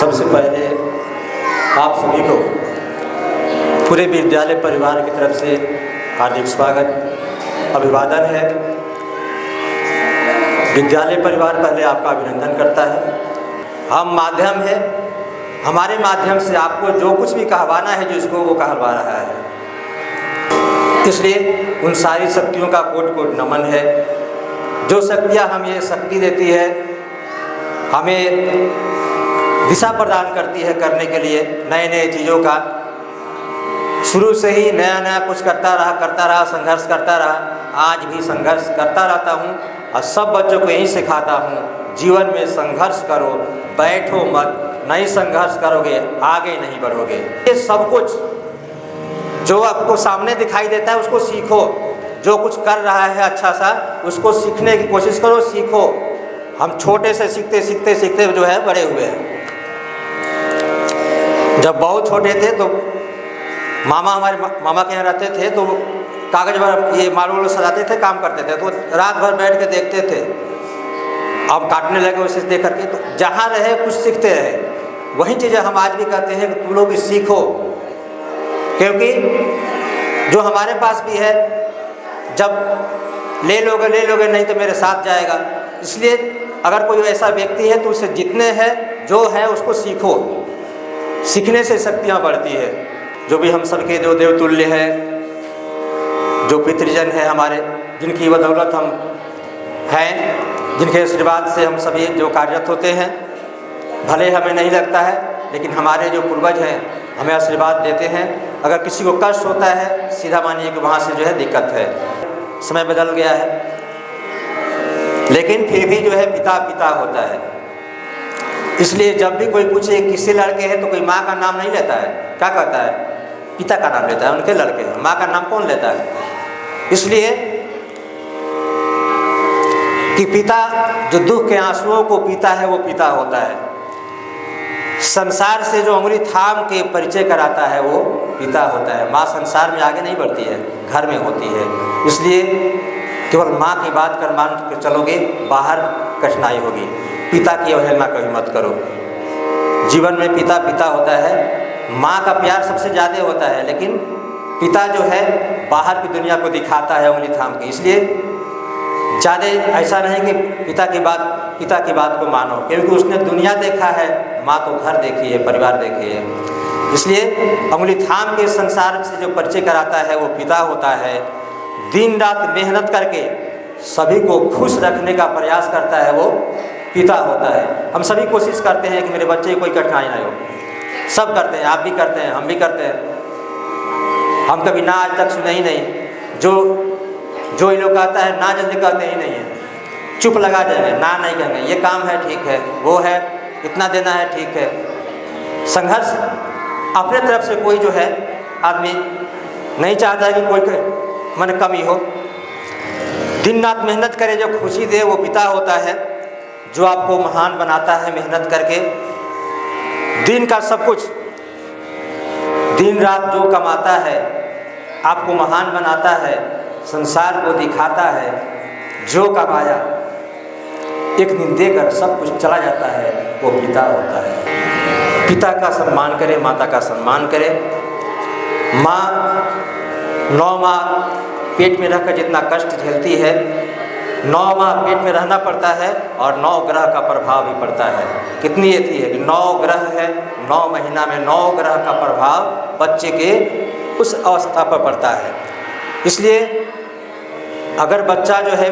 सबसे पहले आप सभी को पूरे विद्यालय परिवार की तरफ से हार्दिक स्वागत अभिवादन है। विद्यालय परिवार पहले आपका अभिनंदन करता है। हम माध्यम है, हमारे माध्यम से आपको जो कुछ भी कहवाना है जिसको वो कहवा रहा है, इसलिए उन सारी शक्तियों का कोटि कोटि नमन है। जो शक्तियाँ हमें ये शक्ति देती है, हमें दिशा प्रदान करती है करने के लिए नए नए चीज़ों का। शुरू से ही नया नया कुछ करता रहा, संघर्ष करता रहा। आज भी संघर्ष करता रहता हूँ और सब बच्चों को यही सिखाता हूँ, जीवन में संघर्ष करो, बैठो मत। नहीं संघर्ष करोगे आगे नहीं बढ़ोगे। ये सब कुछ जो आपको सामने दिखाई देता है उसको सीखो। जो कुछ कर रहा है अच्छा सा उसको सीखने की कोशिश करो, सीखो। हम छोटे से सीखते जो है बड़े हुए हैं। जब बहुत छोटे थे तो हमारे मामा के यहाँ रहते थे, तो कागज पर ये मार्बल सजाते थे, काम करते थे, तो रात भर बैठ के देखते थे। अब काटने लगे उसे देख करके, तो जहाँ रहे कुछ सीखते रहे। वही चीज़ें हम आज भी कहते हैं कि तुम लोग सीखो, क्योंकि जो हमारे पास भी है जब ले लोगे नहीं तो मेरे साथ जाएगा। इसलिए अगर कोई ऐसा व्यक्ति है तो उसे जितने हैं जो है उसको सीखो। सीखने से शक्तियाँ बढ़ती है। जो भी हम सबके जो देवतुल्य है, जो पितृजन है हमारे, जिनकी बदौलत हम हैं, जिनके आशीर्वाद से हम सभी जो कार्यरत होते हैं, भले हमें नहीं लगता है लेकिन हमारे जो पूर्वज हैं हमें आशीर्वाद देते हैं। अगर किसी को कष्ट होता है सीधा मानिए कि वहाँ से जो है दिक्कत है। समय बदल गया है लेकिन फिर भी जो है पिता पिता होता है। इसलिए जब भी कोई पूछे किससे लड़के हैं तो कोई माँ का नाम नहीं लेता है, क्या कहता है? पिता का नाम लेता है। उनके लड़के हैं, माँ का नाम कौन लेता है? इसलिए कि पिता जो दुख के आंसुओं को पीता है वो पिता होता है। संसार से जो उंगली थाम के परिचय कराता है वो पिता होता है। माँ संसार में आगे नहीं बढ़ती है, घर में होती है। इसलिए केवल माँ की बात कर मान के चलोगे, बाहर कठिनाई होगी। पिता की अवहेलना कभी मत करो। जीवन में पिता पिता होता है। माँ का प्यार सबसे ज़्यादा होता है, लेकिन पिता जो है बाहर की दुनिया को दिखाता है उंगली थाम के। इसलिए ज़्यादा ऐसा नहीं कि पिता की बात को मानो, क्योंकि उसने दुनिया देखा है, माँ तो घर देखी है, परिवार देखी है। इसलिए उंगली थाम के संसार से जो परिचय कराता है वो पिता होता है। दिन रात मेहनत करके सभी को खुश रखने का प्रयास करता है वो पिता होता है। हम सभी कोशिश करते हैं कि मेरे बच्चे की कोई कठिनाई ना हो। सब करते हैं, आप भी करते हैं, हम भी करते हैं। हम कभी ना आज तक सुने ही नहीं। जो ये लोग कहता है ना जल्दी कहते ही नहीं है, चुप लगा जाएंगे, ना नहीं कहेंगे। ये काम है ठीक है, वो है इतना देना है ठीक है। संघर्ष अपने तरफ से कोई जो है आदमी नहीं चाहता है कि कोई मन कमी हो। दिन रात मेहनत करे, जो खुशी दे वो पिता होता है, जो आपको महान बनाता है। मेहनत करके दिन का सब कुछ, दिन रात जो कमाता है आपको महान बनाता है, संसार को दिखाता है। जो कमाया एक दिन देकर सब कुछ चला जाता है वो पिता होता है। पिता का सम्मान करें, माता का सम्मान करें। माँ 9 माह पेट में रहकर जितना कष्ट झेलती है, 9 माह पेट में रहना पड़ता है और 9 ग्रह का प्रभाव भी पड़ता है। कितनी ये थी है कि 9 ग्रह है, 9 महीना में 9 ग्रह का प्रभाव बच्चे के उस अवस्था पर पड़ता है। इसलिए अगर बच्चा जो है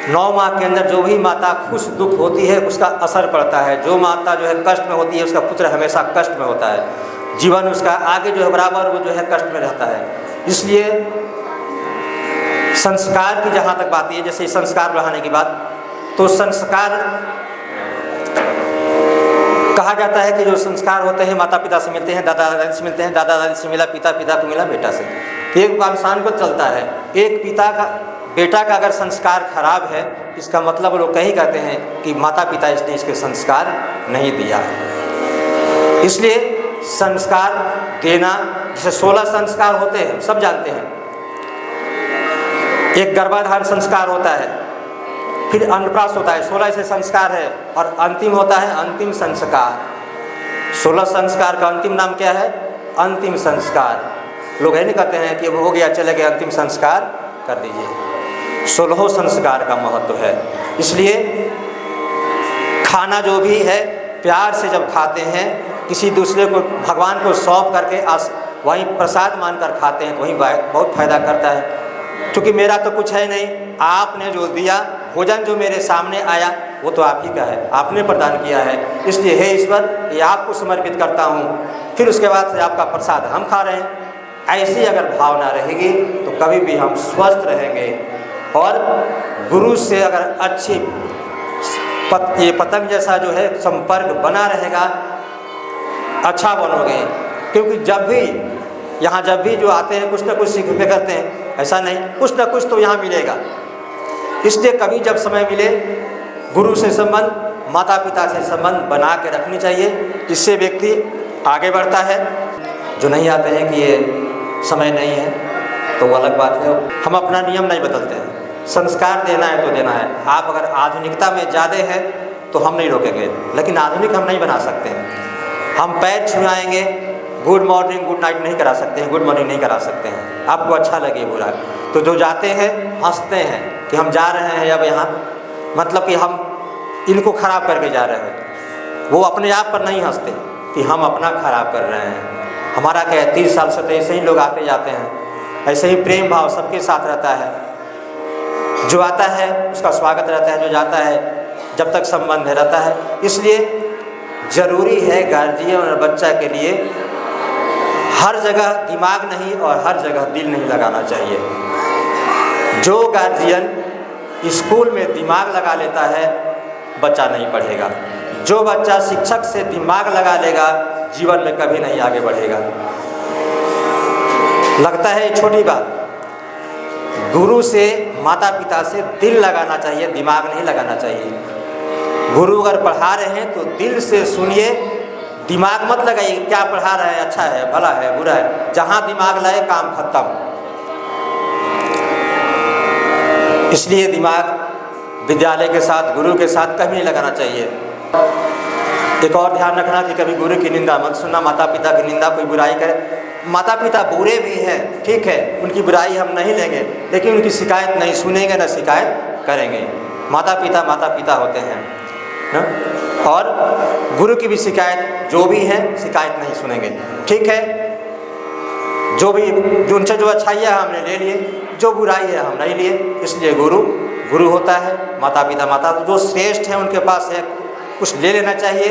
9 माह के अंदर जो भी माता खुश दुख होती है उसका असर पड़ता है। जो माता जो है कष्ट में होती है उसका पुत्र हमेशा कष्ट में होता है। जीवन उसका आगे जो है बराबर वो जो है कष्ट में रहता है। इसलिए संस्कार की जहाँ तक बात है, जैसे संस्कार बढ़ाने की बात, तो संस्कार कहा जाता है कि जो संस्कार होते हैं माता पिता से मिलते हैं, दादा दादी से मिलते हैं, दादा दादी से मिला पिता, पिता को मिला बेटा से। एक इंसान को चलता है। एक बेटा का अगर संस्कार खराब है, इसका मतलब लोग कहीं कहते हैं कि माता पिता इसने इसके संस्कार नहीं दिया। इसलिए संस्कार देना, जैसे 16 संस्कार होते हैं सब जानते हैं। एक गर्भाधान संस्कार होता है, फिर अन्नप्राशन होता है, 16 ऐसे संस्कार है, और अंतिम होता है अंतिम संस्कार। 16 संस्कार का अंतिम नाम क्या है? अंतिम संस्कार। लोग ये नहीं कहते हैं कि वो हो गया चले गए, अंतिम संस्कार कर दीजिए। 16 संस्कार का महत्व है। इसलिए खाना जो भी है प्यार से जब खाते हैं, किसी दूसरे को भगवान को सौंप करके वहीं प्रसाद मानकर खाते हैं तो वहीं बहुत फायदा करता है। क्योंकि मेरा तो कुछ है नहीं, आपने जो दिया, भोजन जो मेरे सामने आया वो तो आप ही का है, आपने प्रदान किया है। इसलिए हे ईश्वर, ये आपको समर्पित करता हूँ। फिर उसके बाद से आपका प्रसाद हम खा रहे हैं। ऐसी अगर भावना रहेगी तो कभी भी हम स्वस्थ रहेंगे। और गुरु से अगर अच्छी ये पतंग जैसा जो है संपर्क बना रहेगा, अच्छा बनोगे। क्योंकि जब भी जो आते हैं कुछ ना कुछ सीखने करते हैं, ऐसा नहीं, कुछ ना कुछ तो यहाँ मिलेगा। इसलिए कभी जब समय मिले गुरु से संबंध, माता पिता से संबंध बना के रखनी चाहिए। इससे व्यक्ति आगे बढ़ता है। जो नहीं आते हैं कि ये समय नहीं है तो वो अलग बात है। हम अपना नियम नहीं बदलते हैं। संस्कार देना है तो देना है। आप अगर आधुनिकता में ज़्यादा हैं तो हम नहीं रोकेंगे, लेकिन आधुनिक हम नहीं बना सकते हैं। हम पैर छुआएंगे, गुड मॉर्निंग गुड नाइट नहीं करा सकते हैं, गुड मॉर्निंग नहीं करा सकते हैं। आपको अच्छा लगे बुरा, तो जो जाते हैं हंसते हैं कि हम जा रहे हैं अब यहाँ, मतलब कि हम इनको ख़राब करके जा रहे हैं। वो अपने आप पर नहीं हंसते कि हम अपना ख़राब कर रहे हैं। हमारा क्या है, 30 साल से तो ऐसे ही लोग आते जाते हैं, ऐसे ही प्रेम भाव सबके साथ रहता है। जो आता है उसका स्वागत रहता है, जो जाता है जब तक संबंध रहता है। इसलिए ज़रूरी है गार्जियन और बच्चा के लिए हर जगह दिमाग नहीं और हर जगह दिल नहीं लगाना चाहिए। जो गार्जियन स्कूल में दिमाग लगा लेता है बच्चा नहीं पढ़ेगा। जो बच्चा शिक्षक से दिमाग लगा लेगा जीवन में कभी नहीं आगे बढ़ेगा। लगता है ये छोटी बात, गुरु से माता पिता से दिल लगाना चाहिए, दिमाग नहीं लगाना चाहिए। गुरु अगर पढ़ा रहे हैं तो दिल से सुनिए, दिमाग मत लगाइए क्या पढ़ा रहे हैं, अच्छा है भला है बुरा है। जहाँ दिमाग लाए काम खत्म। इसलिए दिमाग विद्यालय के साथ, गुरु के साथ कभी नहीं लगाना चाहिए। एक और ध्यान रखना कि कभी गुरु की निंदा मत सुनना, माता पिता की निंदा, कोई बुराई करे। माता पिता बुरे भी हैं, ठीक है, उनकी बुराई हम नहीं लेंगे, लेकिन उनकी शिकायत नहीं सुनेंगे, ना शिकायत करेंगे। माता पिता होते हैं ना? और गुरु की भी शिकायत जो भी है शिकायत नहीं सुनेंगे, ठीक है। जो उनसे जो अच्छाई है हमने ले लिए, जो बुराई है हम नहीं लिए। इसलिए गुरु होता है, माता पिता जो श्रेष्ठ है उनके पास है कुछ ले लेना चाहिए,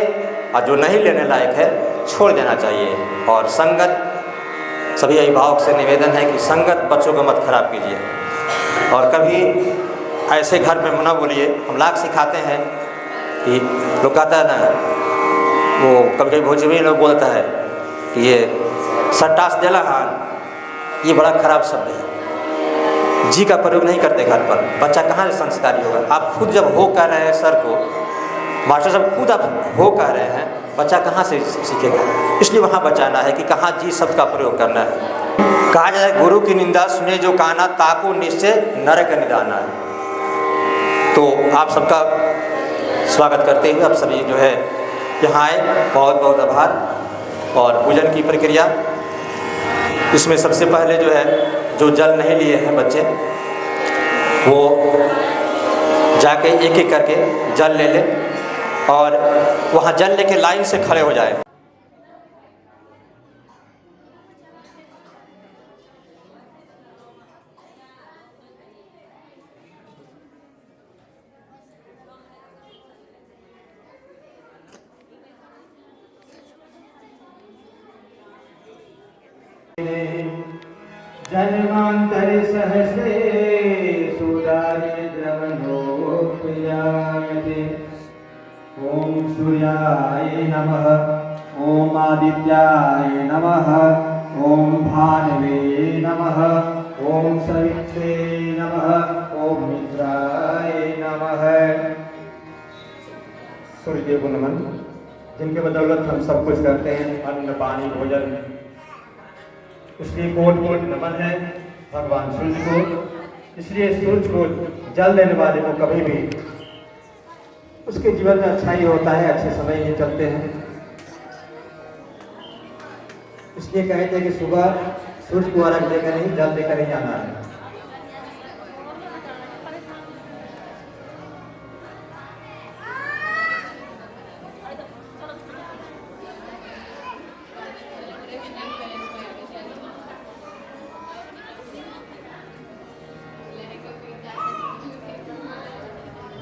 और जो नहीं लेने लायक है छोड़ देना चाहिए। और संगत, सभी अभिभावक से निवेदन है कि संगत बच्चों को मत खराब कीजिए। और कभी ऐसे घर में ना बोलिए। हम लाख सिखाते हैं कि लोग कहता है ना, वो कभी कभी भोजपुरी लोग बोलता है कि ये सट्टास देला हान, ये बड़ा खराब शब्द है। जी का प्रयोग नहीं करते घर पर, बच्चा कहाँ से संस्कारी होगा। आप खुद जब हो कह रहे हैं सर को, मास्टर साहब खुद आप हो कह रहे हैं, बच्चा कहाँ से सीखेगा। इसलिए वहाँ बचाना है कि कहाँ जी शब्द का प्रयोग करना है। कहा जाए गुरु की निंदा सुने जो काना, ताको निश्चय नरक निदाना है। तो आप सबका स्वागत करते हुए आप सभी जो है यहाँ आए, बहुत बहुत आभार। और पूजन की प्रक्रिया, इसमें सबसे पहले जो है जो जल नहीं लिए हैं बच्चे, वो जाके एक एक करके जल ले लें और वहाँ जल लेके लाइन से खड़े हो जाए। जन्मांतर सहस्रे सुदारिद्रमनोपयायते। ओम सूर्याय नमः, ओम आदित्याय नमः, ओम भानवे नमः, ओम सवित्रे नमः, ओम मित्राय नमः। सूर्यदेव को नमन, जिनके बदौलत हम सब कुछ करते हैं, अन्न पानी भोजन, उसके कोट कोट नमन है भगवान सूर्य को। इसलिए सूर्य को जल देने वाले को कभी भी उसके जीवन में अच्छा ही होता है, अच्छे समय ही चलते हैं। इसलिए कहते हैं कि सुबह सूर्य को अर्घ देकर ही जल देकर ही आना है।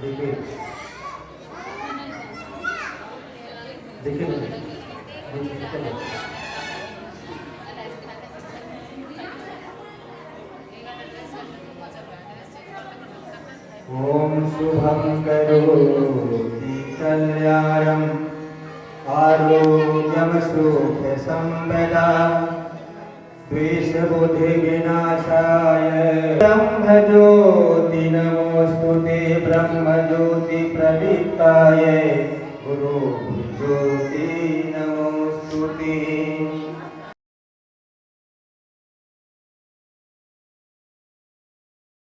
देखिए देखिए ओम शुभं करोति कल्याणं आरोग्यं सुखसंपदां द्वेषबुद्धिविनाशाय ब्रह्मज्योति नमोस्तुते ब्रह्मज्योति प्रदीप्ताय गुरुज्योति